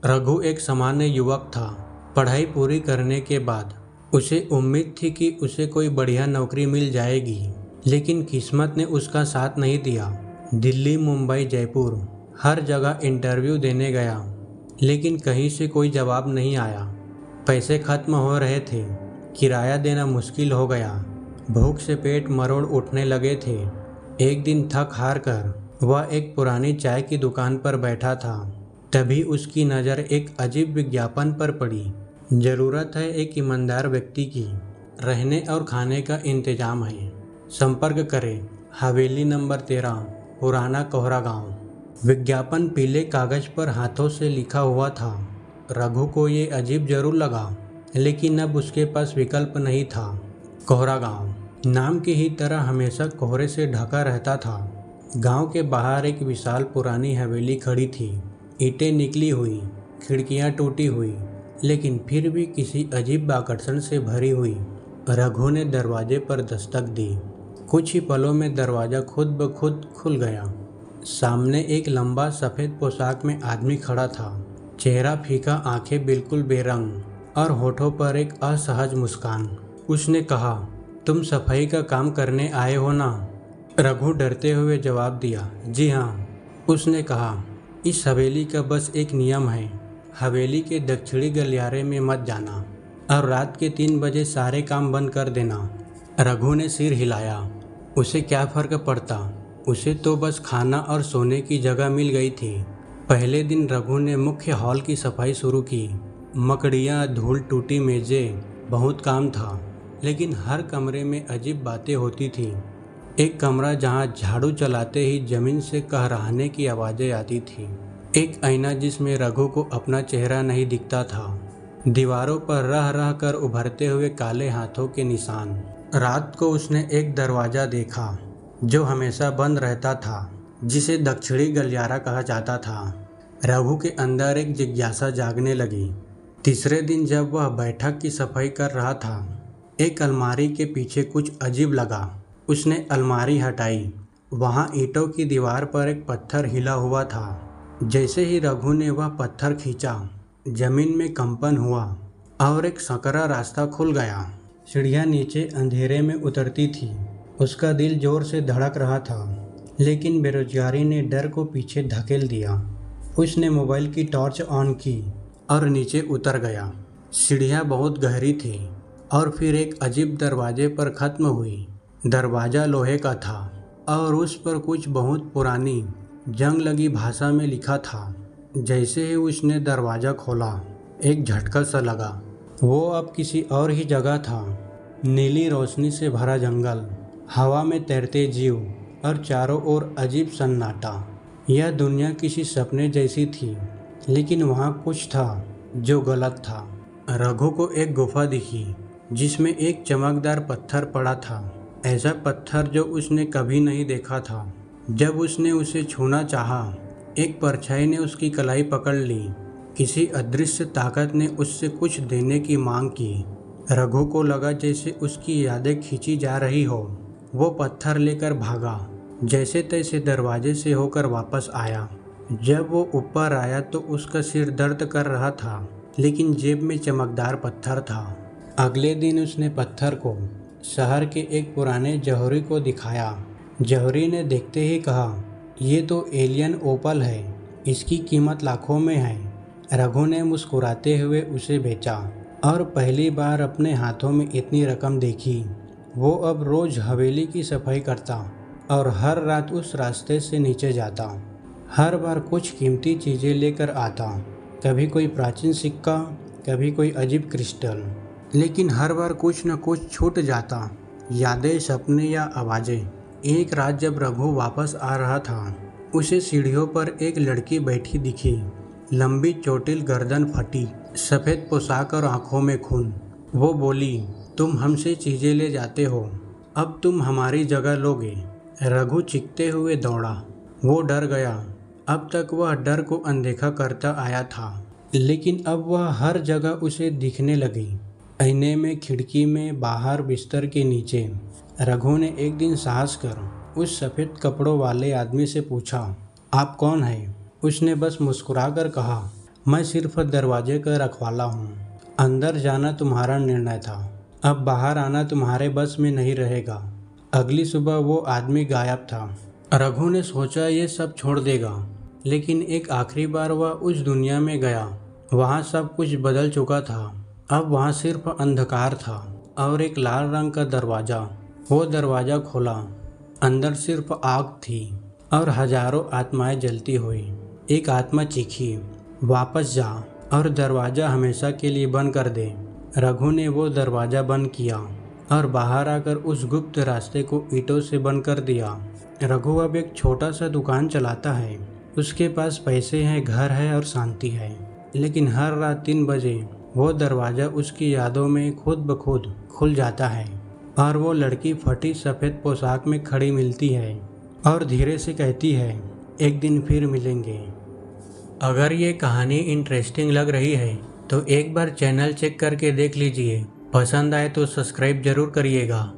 रघु एक सामान्य युवक था। पढ़ाई पूरी करने के बाद उसे उम्मीद थी कि उसे कोई बढ़िया नौकरी मिल जाएगी, लेकिन किस्मत ने उसका साथ नहीं दिया। दिल्ली, मुंबई, जयपुर हर जगह इंटरव्यू देने गया, लेकिन कहीं से कोई जवाब नहीं आया। पैसे खत्म हो रहे थे, किराया देना मुश्किल हो गया, भूख से पेट मरोड़ उठने लगे थे। एक दिन थक हार कर वह एक पुरानी चाय की दुकान पर बैठा था। तभी उसकी नज़र एक अजीब विज्ञापन पर पड़ी। ज़रूरत है एक ईमानदार व्यक्ति की, रहने और खाने का इंतजाम है, संपर्क करें, हवेली नंबर 13, पुराना कोहरा गांव। विज्ञापन पीले कागज पर हाथों से लिखा हुआ था। रघु को ये अजीब जरूर लगा, लेकिन अब उसके पास विकल्प नहीं था। कोहरा गांव नाम की ही तरह हमेशा कोहरे से ढका रहता था। गांव के बाहर एक विशाल पुरानी हवेली खड़ी थी, ईंटें निकली हुई, खिड़कियां टूटी हुई, लेकिन फिर भी किसी अजीब आकर्षण से भरी हुई। रघु ने दरवाजे पर दस्तक दी। कुछ ही पलों में दरवाज़ा खुद ब खुद खुल गया। सामने एक लंबा सफ़ेद पोशाक में आदमी खड़ा था। चेहरा फीका, आंखें बिल्कुल बेरंग और होठों पर एक असहज मुस्कान। उसने कहा, तुम सफाई का काम करने आए हो ना? रघु डरते हुए जवाब दिया, जी हाँ। उसने कहा, इस हवेली का बस एक नियम है, हवेली के दक्षिणी गलियारे में मत जाना और रात के 3 बजे सारे काम बंद कर देना। रघु ने सिर हिलाया। उसे क्या फ़र्क पड़ता, उसे तो बस खाना और सोने की जगह मिल गई थी। पहले दिन रघु ने मुख्य हॉल की सफाई शुरू की। मकड़ियाँ, धूल, टूटी मेज़ें, बहुत काम था, लेकिन हर कमरे में अजीब बातें होती थीं। एक कमरा जहां झाड़ू चलाते ही जमीन से कहराने की आवाज़ें आती थी। एक आईना जिसमें रघु को अपना चेहरा नहीं दिखता था। दीवारों पर रह रह कर उभरते हुए काले हाथों के निशान। रात को उसने एक दरवाज़ा देखा जो हमेशा बंद रहता था, जिसे दक्षिणी गलियारा कहा जाता था। रघु के अंदर एक जिज्ञासा जागने लगी। तीसरे दिन जब वह बैठक की सफाई कर रहा था, एक अलमारी के पीछे कुछ अजीब लगा। उसने अलमारी हटाई। वहाँ ईंटों की दीवार पर एक पत्थर हिला हुआ था। जैसे ही रघु ने वह पत्थर खींचा, जमीन में कंपन हुआ और एक संकरा रास्ता खुल गया। सीढ़ियाँ नीचे अंधेरे में उतरती थी। उसका दिल जोर से धड़क रहा था, लेकिन बेरोजगारी ने डर को पीछे धकेल दिया। उसने मोबाइल की टॉर्च ऑन की और नीचे उतर गया। सीढ़ियाँ बहुत गहरी थी और फिर एक अजीब दरवाजे पर ख़त्म हुई। दरवाज़ा लोहे का था और उस पर कुछ बहुत पुरानी, जंग लगी भाषा में लिखा था। जैसे ही उसने दरवाज़ा खोला, एक झटका सा लगा। वो अब किसी और ही जगह था। नीली रोशनी से भरा जंगल, हवा में तैरते जीव और चारों ओर अजीब सन्नाटा। यह दुनिया किसी सपने जैसी थी, लेकिन वहाँ कुछ था जो गलत था। रघु को एक गुफा दिखी जिसमें एक चमकदार पत्थर पड़ा था, ऐसा पत्थर जो उसने कभी नहीं देखा था। जब उसने उसे छूना चाहा, एक परछाई ने उसकी कलाई पकड़ ली। किसी अदृश्य ताकत ने उससे कुछ देने की मांग की। रघु को लगा जैसे उसकी यादें खींची जा रही हो। वो पत्थर लेकर भागा, जैसे तैसे दरवाजे से होकर वापस आया। जब वो ऊपर आया तो उसका सिर दर्द कर रहा था, लेकिन जेब में चमकदार पत्थर था। अगले दिन उसने पत्थर को शहर के एक पुराने जौहरी को दिखाया। जौहरी ने देखते ही कहा, ये तो एलियन ओपल है, इसकी कीमत लाखों में है। रघु ने मुस्कुराते हुए उसे बेचा और पहली बार अपने हाथों में इतनी रकम देखी। वो अब रोज़ हवेली की सफाई करता और हर रात उस रास्ते से नीचे जाता। हर बार कुछ कीमती चीज़ें लेकर आता, कभी कोई प्राचीन सिक्का, कभी कोई अजीब क्रिस्टल, लेकिन हर बार कुछ न कुछ छूट जाता, यादें, सपने या आवाज़ें। एक रात जब रघु वापस आ रहा था, उसे सीढ़ियों पर एक लड़की बैठी दिखी। लंबी चोटिल, गर्दन फटी, सफ़ेद पोशाक और आंखों में खून। वो बोली, तुम हमसे चीज़ें ले जाते हो, अब तुम हमारी जगह लोगे। रघु चीखते हुए दौड़ा। वो डर गया। अब तक वह डर को अनदेखा करता आया था, लेकिन अब वह हर जगह उसे दिखने लगी। आईने में, खिड़की में, बाहर, बिस्तर के नीचे। रघु ने एक दिन साहस कर उस सफ़ेद कपड़ों वाले आदमी से पूछा, आप कौन हैं? उसने बस मुस्कुरा कर कहा, मैं सिर्फ दरवाजे का रखवाला हूँ। अंदर जाना तुम्हारा निर्णय था, अब बाहर आना तुम्हारे बस में नहीं रहेगा। अगली सुबह वो आदमी गायब था। रघु ने सोचा ये सब छोड़ देगा, लेकिन एक आखिरी बार वह उस दुनिया में गया। वहाँ सब कुछ बदल चुका था। अब वहाँ सिर्फ अंधकार था और एक लाल रंग का दरवाज़ा। वो दरवाज़ा खोला, अंदर सिर्फ आग थी और हजारों आत्माएं जलती हुई। एक आत्मा चीखी, वापस जा और दरवाज़ा हमेशा के लिए बंद कर दे। रघु ने वो दरवाज़ा बंद किया और बाहर आकर उस गुप्त रास्ते को ईंटों से बंद कर दिया। रघु अब एक छोटा सा दुकान चलाता है। उसके पास पैसे हैं, घर है और शांति है। लेकिन हर रात 3 बजे वो दरवाज़ा उसकी यादों में खुद ब खुद खुल जाता है और वो लड़की फटी सफ़ेद पोशाक में खड़ी मिलती है और धीरे से कहती है, एक दिन फिर मिलेंगे। अगर ये कहानी इंटरेस्टिंग लग रही है तो एक बार चैनल चेक करके देख लीजिए। पसंद आए तो सब्सक्राइब जरूर करिएगा।